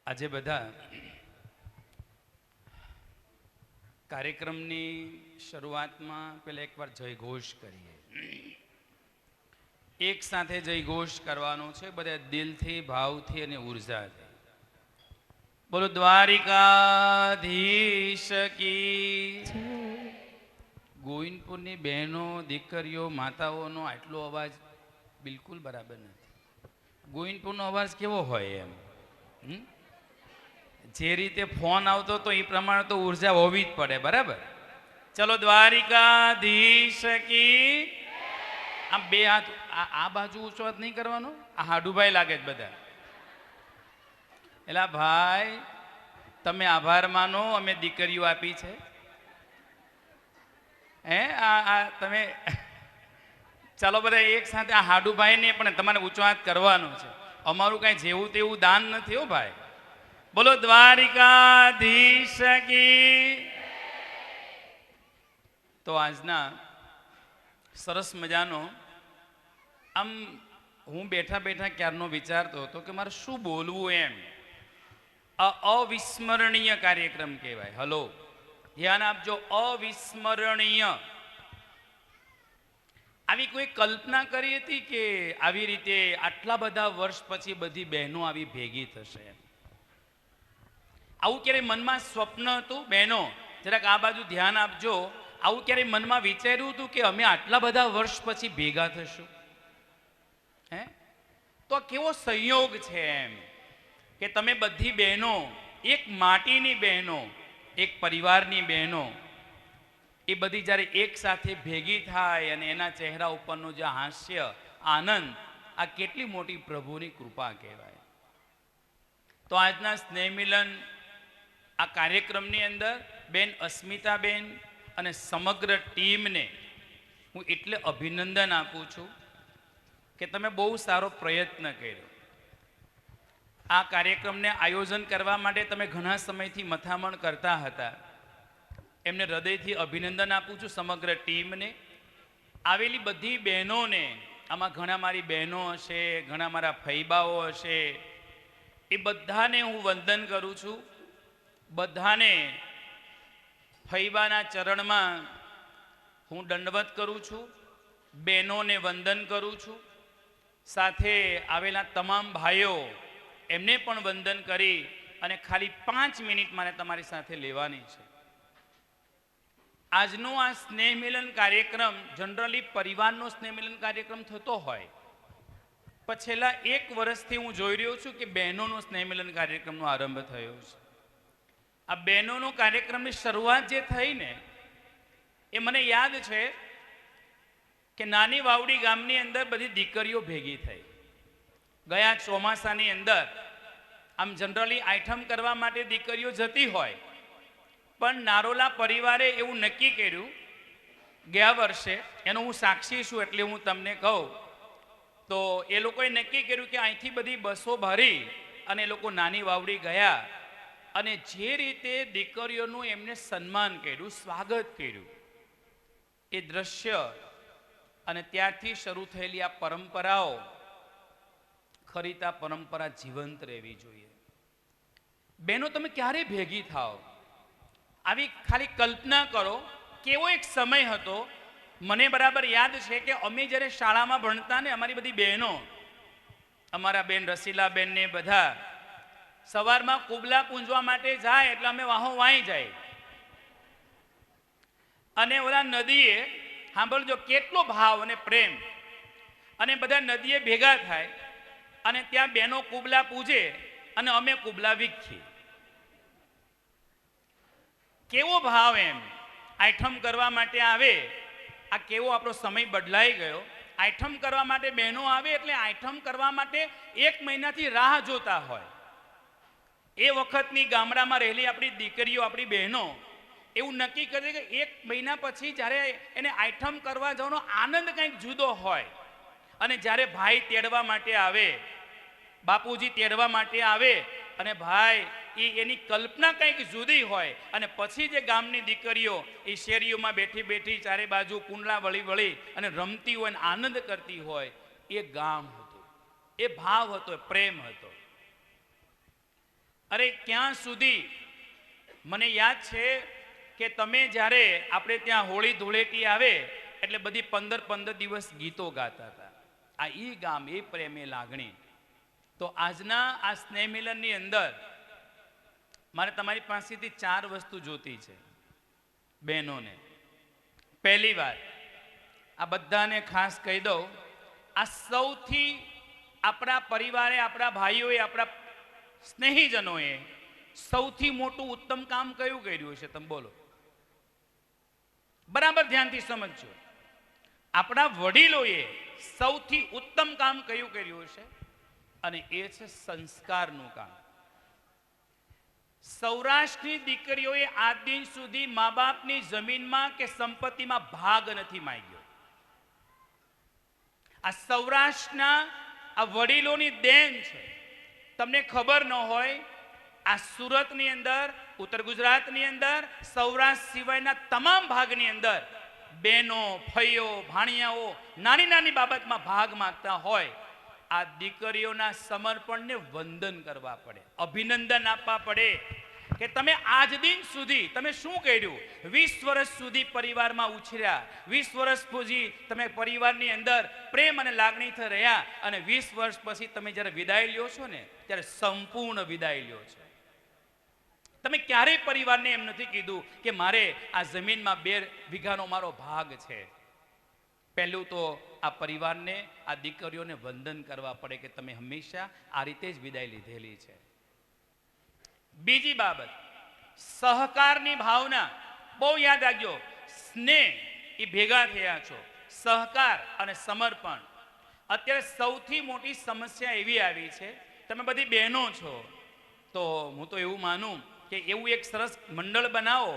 આજે બધા કાર્યક્રમની શરૂઆતમાં પહેલા એકવાર જયઘોષ કરીએ. એક સાથે જયઘોષ કરવાનો છે, બધા દિલથી, ભાવથી અને ઉર્જાથી. બોલો દ્વારિકાધીશ કી. ગોવિંદપુરની બહેનો, દીકરીઓ, માતાઓનો આટલો અવાજ બિલકુલ બરાબર નથી. ગોવિંદપુરનો અવાજ કેવો હોય એમ, જે રીતે ફોન આવતો તો એ પ્રમાણે તો ઉર્જા હોવી જ પડે, બરાબર? ચલો દ્વારિકાધીશ કી. આમ બે હાથ આ બાજુ ઊંચો હાથ નહીં કરવાનો. આ હાડુભાઈ લાગે છે બધા. એલા ભાઈ, તમે આભાર માનો, અમે દીકરીઓ આપી છે. આ તમે ચાલો બધા એક સાથે આ હાડુભાઈને પણ તમારે ઊંચો હાથ કરવાનો છે. અમારું કાંઈ જેવું તેવું દાન નથી હો ભાઈ. બોલો દ્વારિકાધીશ કી. તો આજના સરસ મજાનો આમ હું બેઠા બેઠા ક્યારનો વિચારતો હતો કે મારે શું બોલવું એમ. અવિસ્મરણીય કાર્યક્રમ કહેવાય. હલો, ધ્યાન આપજો, અવિસ્મરણીય. આવી કોઈ કલ્પના કરી હતી કે આવી રીતે આટલા બધા વર્ષ પછી બધી બહેનો આવી ભેગી થશે? આવું ક્યારેય મનમાં સ્વપ્ન હતું? બહેનો જરાક આ બાજુ ધ્યાન આપજો. આવું ક્યારેય મનમાં વિચાર્યું હતું કે અમે આટલા બધા વર્ષ પછી ભેગા થશું? તો કેવો સંયોગ છે એમ કે તમે બધી બહેનો, એક માટીની બહેનો, એક પરિવારની બહેનો, એ બધી જ્યારે એક સાથે ભેગી થાય અને એના ચહેરા ઉપરનું જે હાસ્ય, આનંદ, આ કેટલી મોટી પ્રભુની કૃપા કહેવાય. તો આજના સ્નેહ મિલન આ કાર્યક્રમની અંદર બેન અસ્મિતાબેન અને સમગ્ર ટીમને હું એટલે અભિનંદન આપું છું કે તમે બહુ સારો પ્રયત્ન કર્યો. આ કાર્યક્રમને આયોજન કરવા માટે તમે ઘણા સમયથી મથામણ કરતા હતા. એમને હૃદયથી અભિનંદન આપું છું, સમગ્ર ટીમને. આવેલી બધી બહેનોને, આમાં ઘણા મારી બહેનો હશે, ઘણા મારા ફૈબાઓ હશે, એ બધાને હું વંદન કરું છું. બધાને ફૈબાના ચરણમાં હું દંડવત કરું છું, બહેનોને વંદન કરું છું. સાથે આવેલા તમામ ભાઈઓ, એમને પણ વંદન કરી અને ખાલી 5 મિનિટ મારે તમારી સાથે લેવાની છે. આજનો આ સ્નેહ મિલન કાર્યક્રમ જનરલી પરિવારનો સ્નેહ મિલન કાર્યક્રમ થતો હોય, પણ છેલ્લા 1 વર્ષથી હું જોઈ રહ્યો છું કે બહેનોનો સ્નેહ મિલન કાર્યક્રમનો આરંભ થયો છે. આ બહેનોનો કાર્યક્રમની શરૂઆત જે થઈ ને, એ મને યાદ છે કે નાની વાવડી ગામની અંદર બધી દીકરીઓ ભેગી થઈ. ગયા ચોમાસાની અંદર આમ જનરલી આઈટમ કરવા માટે દીકરીઓ જતી હોય, પણ નારોલા પરિવારે એવું નક્કી કર્યું ગયા વર્ષે, એનો હું સાક્ષી છું એટલે હું તમને કહું, તો એ લોકોએ નક્કી કર્યું કે અહીંથી બધી બસો ભરી અને એ લોકો નાની વાવડી ગયા અને જે રીતે દીકરીઓનું એમને સન્માન કર્યું, સ્વાગત કર્યું, એ દ્રશ્ય અને ત્યારથી શરૂ થયેલી આ પરંપરાઓ, ખરી આ પરંપરા જીવંત રહેવી જોઈએ. બહેનો, તમે ક્યારે ભેગી થાઓ? આવી ખાલી કલ્પના કરો, કેવો એક સમય હતો. મને બરાબર યાદ છે કે અમે જ્યારે શાળામાં ભણતા ને, અમારી બધી બહેનો, અમારા બેન રસીલાબેન ને બધા સવારમાં કુબલા પૂંજવા માટે જાય એટલે અમે વાહો વાઈ જાય અને ઓલા નદીએ, સાંભળજો કેટલો ભાવ અને પ્રેમ, અને બધા નદીએ ભેગા થાય અને ત્યાં બહેનો કુબલા પૂજે અને અમે કુબલા વીખીએ. કેવો ભાવ એમ. આઈટમ કરવા માટે આવે. આ કેવો આપણો સમય બદલાઈ ગયો. આઈટમ કરવા માટે બહેનો આવે એટલે આઈટમ કરવા માટે 1 મહિનાથી રાહ જોતા હોય. એ વખતની ગામડામાં રહેલી આપણી દીકરીઓ, આપણી બહેનો એવું નક્કી કરે કે 1 મહિના પછી જ્યારે એને આઈટમ કરવા જવાનો આનંદ કંઈક જુદો હોય. અને જ્યારે ભાઈ તેડવા માટે આવે, બાપુજી તેડવા માટે આવે અને ભાઈ એની કલ્પના કંઈક જુદી હોય, અને પછી જે ગામની દીકરીઓ એ શેરીઓમાં બેઠી બેઠી ચારે બાજુ કુંડલા વળી વળી અને રમતી હોય અને આનંદ કરતી હોય, એ ગામ હતું, એ ભાવ હતો, પ્રેમ હતો. અરે ક્યાં સુધી મને યાદ છે કે તમે જ્યારે આપણે ત્યાં હોળી ધૂળેટી આવે એટલે બધી 15 દિવસ ગીતો ગાતા હતા. આ ઈ ગામ, એ પ્રેમ, એ લાગણી. તો આજના આ સ્નેહ મિલનની અંદર મારે તમારી પાસેથી 4 વસ્તુ જોતી છે બહેનોને. પહેલી વાત, આ બધાને ખાસ કહી દઉં, આ સૌથી આપણા પરિવારે, આપણા ભાઈઓએ, આપણા સ્નેહીજનોએ સૌથી મોટું ઉત્તમ કામ કયું કર્યું છે? તમે બોલો, બરાબર ધ્યાનથી સમજજો. આપણા વડીલોએ સૌથી ઉત્તમ કામ કયું કર્યું છે? અને એ છે સંસ્કારનું કામ. સૌરાષ્ટ્રની દીકરીઓએ આજ દિન સુધી મા બાપની જમીનમાં કે સંપત્તિમાં ભાગ નથી માંગ્યો. આ સૌરાષ્ટ્રના આ વડીલોની દેન છે. તમને ખબર ન હોય, આ સુરતની અંદર, ઉત્તર ગુજરાતની અંદર, સૌરાષ્ટ્ર સિવાયના તમામ ભાગની અંદર બહેનો, ફઈઓ, ભાણિયાઓ નાની નાની બાબતમાં ભાગ માંગતા હોય. આ દીકરીઓના સમર્પણને વંદન કરવા પડે, અભિનંદન આપવા પડે કે તમે આજ દિન સુધી તમે શું કર્યું? 20 વર્ષ સુધી પરિવારમાં ઉછર્યા, 20 વર્ષ સુધી તમે પરિવારની અંદર પ્રેમ અને લાગણીથી રહ્યા, અને 20 વર્ષ પછી તમે જ્યારે વિદાય લ્યો છો ને, ત્યારે સંપૂર્ણ વિદાય લ્યો છો. તમે ક્યારેય પરિવારને એમ નથી કીધું કે મારે આ જમીનમાં 2 વીઘાનો મારો ભાગ છે. પહેલું તો આ પરિવારને, આ દીકરીઓને વંદન કરવા પડે કે તમે હંમેશા આ રીતે જ વિદાય લીધેલી છે. બીજી બાબત, સહકારની ભાવના. બહુ યાદ રાખજો, સ્નેહ એ ભેગા થયા છો. સહકાર અને સમર્પણ. અત્યારે સૌથી મોટી સમસ્યા એવી આવી છે, તમે બધી બહેનો છો, તો હું તો એવું માનું કે એવું એક સરસ મંડળ બનાવો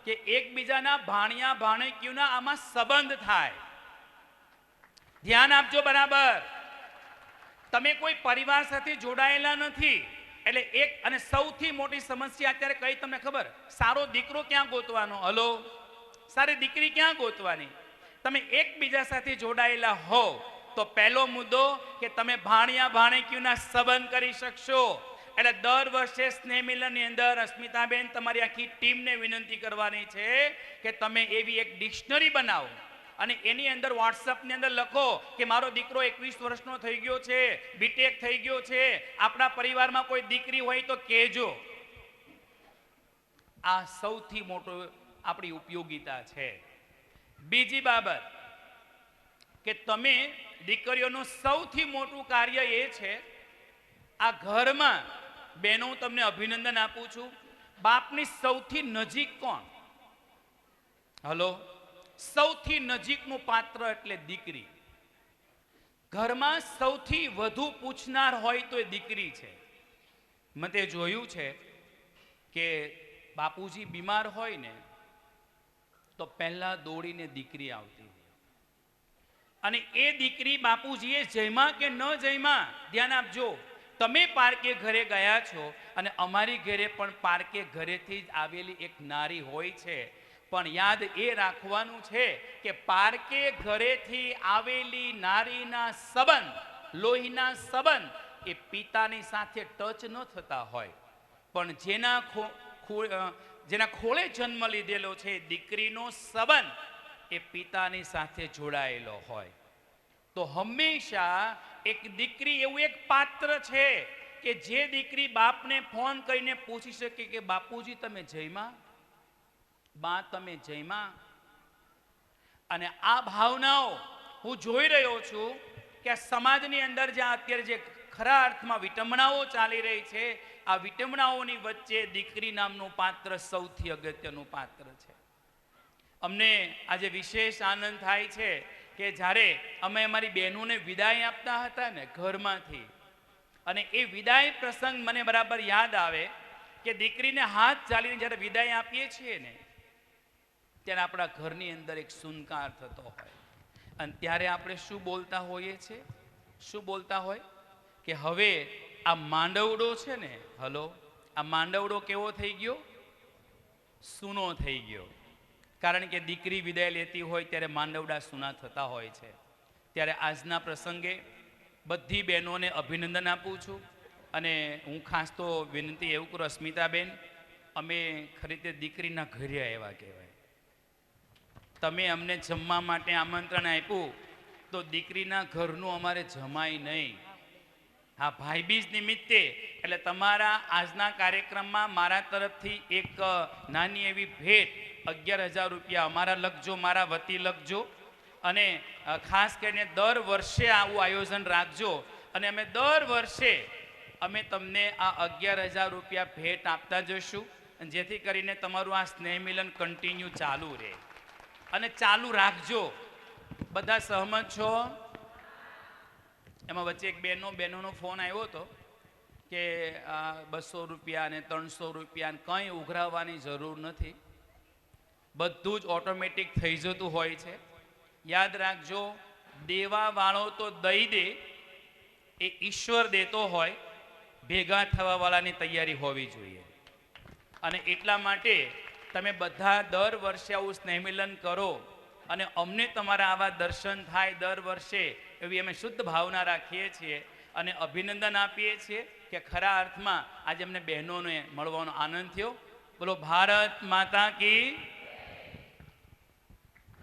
કે એકબીજાના ભાણિયા ભાણેકીઓના આમાં સંબંધ થાય. ધ્યાન આપજો બરાબર. તમે કોઈ પરિવાર સાથે જોડાયેલા નથી એટલે એક, અને સૌથી મોટી સમસ્યા અત્યારે કઈ તમને ખબર? સારો દીકરો ક્યાં ગોતવાનો? હલો, સારી દીકરી ક્યાં ગોતવાની? તમે એકબીજા સાથે જોડાયેલા હો તો પહેલો મુદ્દો કે તમે ભાણિયા ભાણેકીઓના સંબંધ કરી શકશો. એટલે દર વર્ષે સ્નેહ મિલનની અંદર અસ્મિતાબેન તમારી આખી ટીમને વિનંતી કરવાની છે કે તમે એવી એક ડિક્શનરી બનાવો અને એની અંદર વોટ્સઅપની અંદર લખો કે મારો દીકરો 21 વર્ષનો થઈ ગયો છે, બીટેક થઈ ગયો છે, આપણા પરિવારમાં કોઈ દીકરી હોય તો કહેજો. આ સૌથી મોટો આપણી ઉપયોગિતા છે. બીજી બાબત કે તમે દીકરીઓનું સૌથી મોટું કાર્ય એ છે, આ ઘરમાં બહેનો, હું તમને અભિનંદન આપું છું, બાપની સૌથી નજીક કોણ? હલો, સૌથી નજીકનું પાત્ર એટલે દીકરી. ઘરમાં સૌથી વધુ પૂછનાર હોય તો એ દીકરી છે. મેં તે જોયું છે કે બાપુજી બીમાર હોય ને તો પહેલા દોડીને દીકરી આવતી, અને એ દીકરી બાપુજીએ જયમાં કે ન જયમાં, ધ્યાન આપજો, તમે પારકે ઘરે ગયા છો અને અમારી ઘરે પણ પારકે ઘરેથી જ આવેલી એક નારી હોય છે. પણ યાદ એ રાખવાનું છે કે પારકે ઘરેથી આવેલી નારીના સંબંધ, લોહીના સંબંધ એ પિતાની સાથે ટચ ન થતા હોય, પણ જેના ખોળે જન્મ લીધેલો છે દીકરીનો સંબંધ એ પિતાની સાથે જોડાયેલો હોય. તો હંમેશા એક દીકરી એવું એક પાત્ર છે કે જે દીકરી બાપને ફોન કરીને પૂછી શકે કે બાપુજી તમે જયમાં, બા તમે જયમાં. અને આ ભાવનાઓ હું જોઈ રહ્યો છું કે આ સમાજની અંદર જ્યાં અત્યારે જે ખરા અર્થમાં વિટંબણાઓ ચાલી રહી છે, આ વિટંબણાઓની વચ્ચે દીકરી નામનું પાત્ર સૌથી અગત્યનું પાત્ર છે. અમને આજે વિશેષ આનંદ થાય છે કે જ્યારે અમે અમારી બહેનોને વિદાય આપતા હતા ને ઘરમાંથી, અને એ વિદાય પ્રસંગ મને બરાબર યાદ આવે કે દીકરીને હાથ ચાલીને જ્યારે વિદાય આપીએ છીએ ને, ત્યારે આપણા ઘરની અંદર એક સુનકાર થતો હોય, અને ત્યારે આપણે શું બોલતા હોઈએ છીએ? શું બોલતા હોય કે હવે આ માંડવડો છે ને, હલો, આ માંડવડો કેવો થઈ ગયો? સૂનો થઈ ગયો. કારણ કે દીકરી વિદાય લેતી હોય ત્યારે માંડવડા સૂના થતા હોય છે. ત્યારે આજના પ્રસંગે બધી બહેનોને અભિનંદન આપું છું અને હું ખાસ તો વિનંતી એવું કરું, અસ્મિતાબેન, અમે ખરી રીતે દીકરીના ઘરે આવ્યા કહેવાય. તમે અમને જમવા માટે આમંત્રણ આપ્યું તો દીકરીના ઘરનું અમારે જમાય નહીં. હા, ભાઈબીજ નિમિત્તે એટલે તમારા આજના કાર્યક્રમમાં મારા તરફથી એક નાની એવી ભેટ 11,000 રૂપિયા અમારા લખજો, મારા વતી લખજો. અને ખાસ કરીને દર વર્ષે આવું આયોજન રાખજો અને અમે દર વર્ષે અમે તમને આ 11,000 રૂપિયા ભેટ આપતા જઈશું, જેથી કરીને તમારું આ સ્નેહ મિલન કન્ટિન્યુ ચાલુ રહે અને ચાલુ રાખજો. બધા સહમત છો? એમાં વચ્ચે એક બહેનોનો ફોન આવ્યો હતો કે 200 રૂપિયા અને 300 રૂપિયા કંઈ ઉઘરાવવાની જરૂર નથી, બધું જ ઓટોમેટિક થઈ જતું હોય છે. યાદ રાખજો, દેવાવાળો તો દઈ દે, એ ઈશ્વર દેતો હોય, ભેગા થવાવાળાની તૈયારી હોવી જોઈએ. અને એટલા માટે તમે બધા દર વર્ષે આવું સ્નેહમિલન કરો અને અમને તમારા આવા દર્શન થાય દર વર્ષે, એવી અમે શુદ્ધ ભાવના રાખીએ છીએ અને અભિનંદન આપીએ છીએ કે ખરા અર્થમાં આજે અમને બહેનોને મળવાનો આનંદ થયો. બોલો ભારત માતા કી.